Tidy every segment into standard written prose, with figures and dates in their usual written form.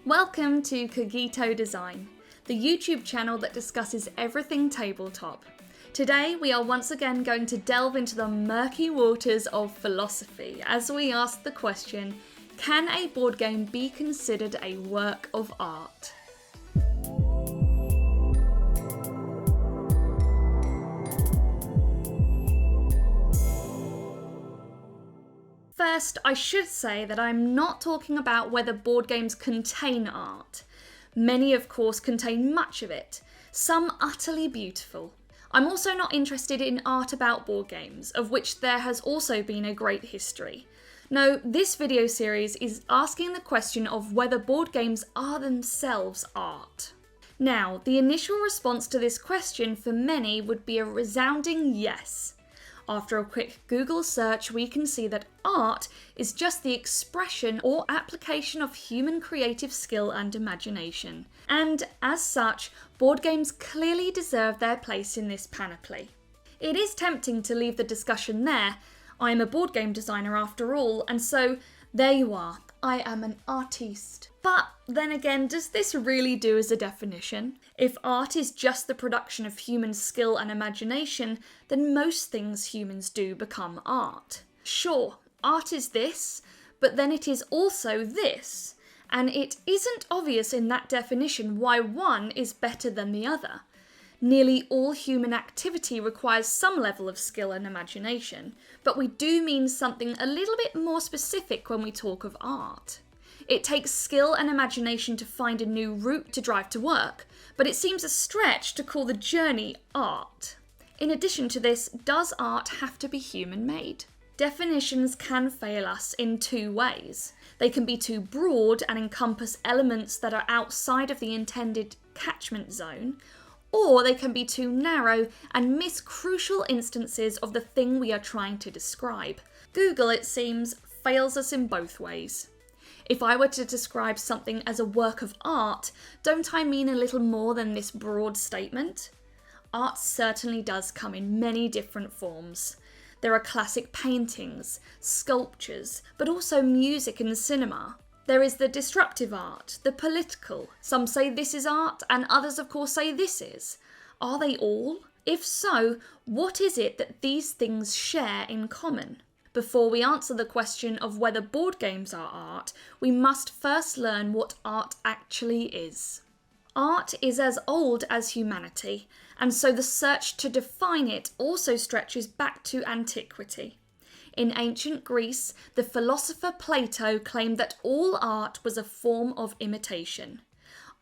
Welcome to Cogito Design, the YouTube channel that discusses everything tabletop. Today we are once again going to delve into the murky waters of philosophy as we ask the question, can a board game be considered a work of art? First, I should say that I'm not talking about whether board games contain art. Many, of course, contain much of it, some utterly beautiful. I'm also not interested in art about board games, of which there has also been a great history. No, this video series is asking the question of whether board games are themselves art. Now, the initial response to this question for many would be a resounding yes. After a quick Google search, we can see that art is just the expression or application of human creative skill and imagination. And as such, board games clearly deserve their place in this panoply. It is tempting to leave the discussion there. I am a board game designer after all, and so there you are. I am an artiste. But then again, does this really do as a definition? If art is just the production of human skill and imagination, then most things humans do become art. Sure, art is this, but then it is also this, and it isn't obvious in that definition why one is better than the other. Nearly all human activity requires some level of skill and imagination, but we do mean something a little bit more specific when we talk of art. It takes skill and imagination to find a new route to drive to work, but it seems a stretch to call the journey art. In addition to this, does art have to be human-made? Definitions can fail us in two ways. They can be too broad and encompass elements that are outside of the intended catchment zone, or they can be too narrow and miss crucial instances of the thing we are trying to describe. Google, it seems, fails us in both ways. If I were to describe something as a work of art, don't I mean a little more than this broad statement? Art certainly does come in many different forms. There are classic paintings, sculptures, but also music and cinema. There is the disruptive art, the political. Some say this is art, and others of course say this is. Are they all? If so, what is it that these things share in common? Before we answer the question of whether board games are art, we must first learn what art actually is. Art is as old as humanity, and so the search to define it also stretches back to antiquity. In ancient Greece, the philosopher Plato claimed that all art was a form of imitation.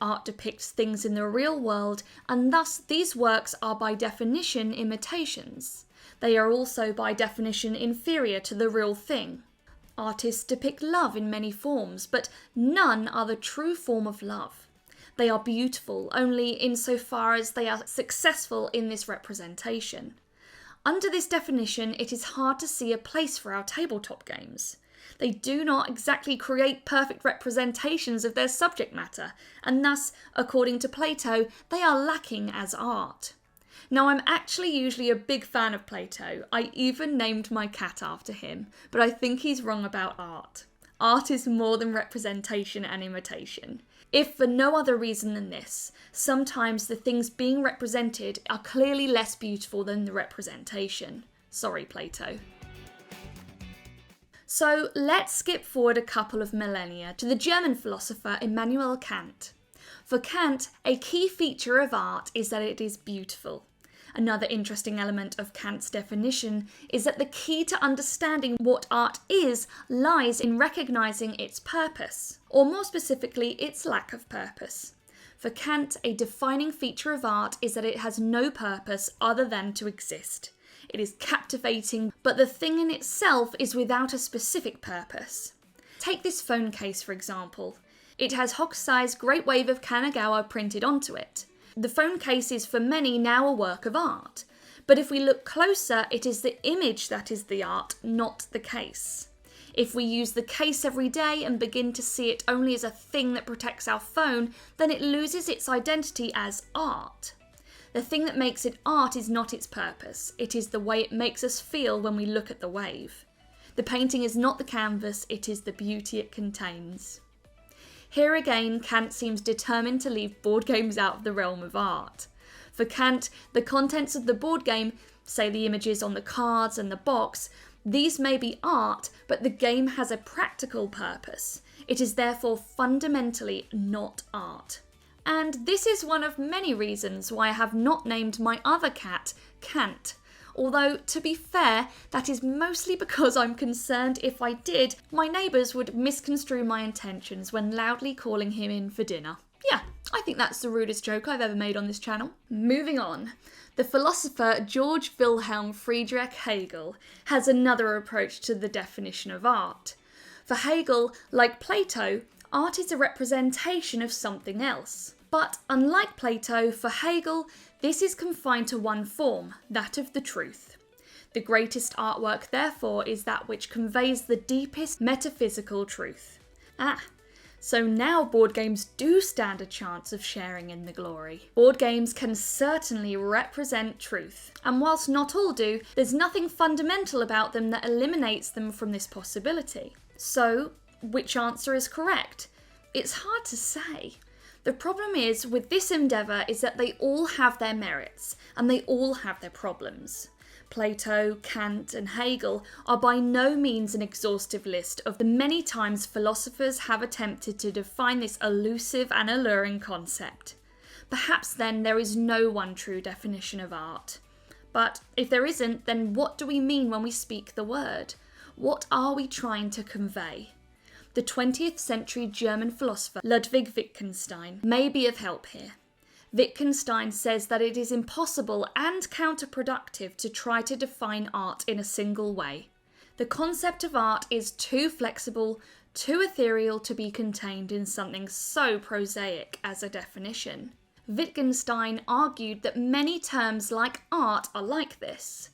Art depicts things in the real world, and thus these works are by definition imitations. They are also by definition inferior to the real thing. Artists depict love in many forms, but none are the true form of love. They are beautiful only insofar as they are successful in this representation. Under this definition, it is hard to see a place for our tabletop games. They do not exactly create perfect representations of their subject matter, and thus, according to Plato, they are lacking as art. Now, I'm actually usually a big fan of Plato. I even named my cat after him, but I think he's wrong about art. Art is more than representation and imitation. If for no other reason than this, sometimes the things being represented are clearly less beautiful than the representation. Sorry, Plato. So let's skip forward a couple of millennia to the German philosopher Immanuel Kant. For Kant, a key feature of art is that it is beautiful. Another interesting element of Kant's definition is that the key to understanding what art is lies in recognizing its purpose, or more specifically, its lack of purpose. For Kant, a defining feature of art is that it has no purpose other than to exist. It is captivating, but the thing in itself is without a specific purpose. Take this phone case, for example. It has Hokusai's Great Wave of Kanagawa printed onto it. The phone case is for many now a work of art, but if we look closer, it is the image that is the art, not the case. If we use the case every day and begin to see it only as a thing that protects our phone, then it loses its identity as art. The thing that makes it art is not its purpose, it is the way it makes us feel when we look at the wave. The painting is not the canvas, it is the beauty it contains. Here again, Kant seems determined to leave board games out of the realm of art. For Kant, the contents of the board game, say the images on the cards and the box, these may be art, but the game has a practical purpose. It is therefore fundamentally not art. And this is one of many reasons why I have not named my other cat Kant. Although, to be fair, that is mostly because I'm concerned if I did, my neighbours would misconstrue my intentions when loudly calling him in for dinner. Yeah, I think that's the rudest joke I've ever made on this channel. Moving on. The philosopher Georg Wilhelm Friedrich Hegel has another approach to the definition of art. For Hegel, like Plato, art is a representation of something else. But unlike Plato, for Hegel, this is confined to one form, that of the truth. The greatest artwork, therefore, is that which conveys the deepest metaphysical truth. So now board games do stand a chance of sharing in the glory. Board games can certainly represent truth, and whilst not all do, there's nothing fundamental about them that eliminates them from this possibility. So, which answer is correct? It's hard to say. The problem is with this endeavour is that they all have their merits, and they all have their problems. Plato, Kant and Hegel are by no means an exhaustive list of the many times philosophers have attempted to define this elusive and alluring concept. Perhaps then there is no one true definition of art. But if there isn't, then what do we mean when we speak the word? What are we trying to convey? The 20th century German philosopher Ludwig Wittgenstein may be of help here. Wittgenstein says that it is impossible and counterproductive to try to define art in a single way. The concept of art is too flexible, too ethereal to be contained in something so prosaic as a definition. Wittgenstein argued that many terms like art are like this.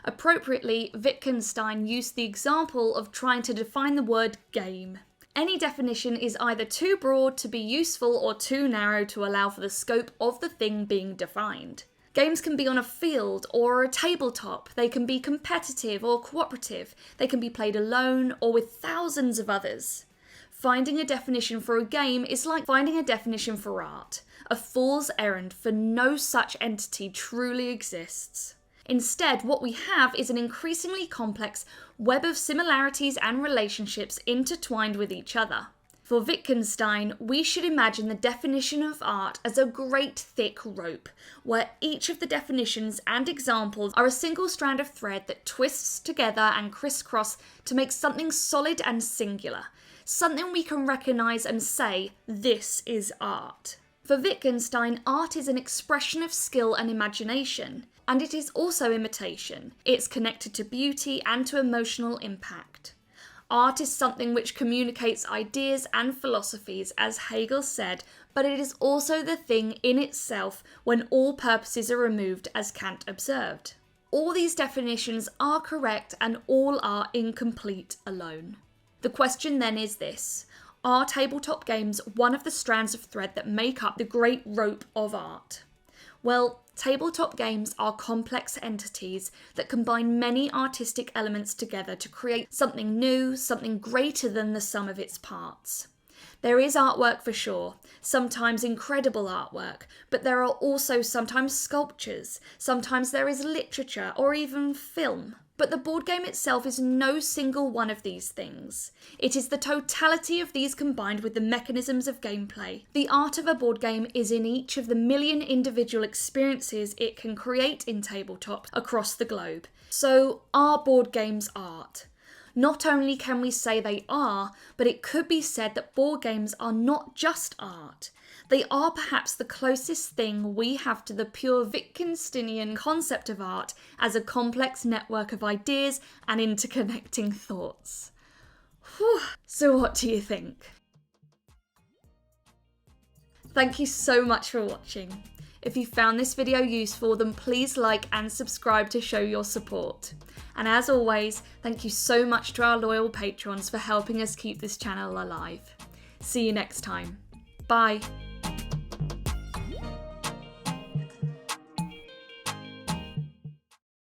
Appropriately, Wittgenstein used the example of trying to define the word game. Any definition is either too broad to be useful or too narrow to allow for the scope of the thing being defined. Games can be on a field or a tabletop, they can be competitive or cooperative, they can be played alone or with thousands of others. Finding a definition for a game is like finding a definition for art, a fool's errand, for no such entity truly exists. Instead, what we have is an increasingly complex web of similarities and relationships intertwined with each other. For Wittgenstein, we should imagine the definition of art as a great thick rope, where each of the definitions and examples are a single strand of thread that twists together and crisscross to make something solid and singular, something we can recognise and say, this is art. For Wittgenstein, art is an expression of skill and imagination. And it is also imitation. It's connected to beauty and to emotional impact. Art is something which communicates ideas and philosophies, as Hegel said, but it is also the thing in itself when all purposes are removed, as Kant observed. All these definitions are correct and all are incomplete alone. The question then is this: are tabletop games one of the strands of thread that make up the great rope of art? Well, tabletop games are complex entities that combine many artistic elements together to create something new, something greater than the sum of its parts. There is artwork for sure, sometimes incredible artwork, but there are also sometimes sculptures, sometimes there is literature or even film. But the board game itself is no single one of these things. It is the totality of these combined with the mechanisms of gameplay. The art of a board game is in each of the million individual experiences it can create in tabletop across the globe. So, are board games art? Not only can we say they are, but it could be said that board games are not just art. They are perhaps the closest thing we have to the pure Wittgensteinian concept of art as a complex network of ideas and interconnecting thoughts. Whew. So what do you think? Thank you so much for watching. If you found this video useful, then please like and subscribe to show your support. And as always, thank you so much to our loyal patrons for helping us keep this channel alive. See you next time. Bye.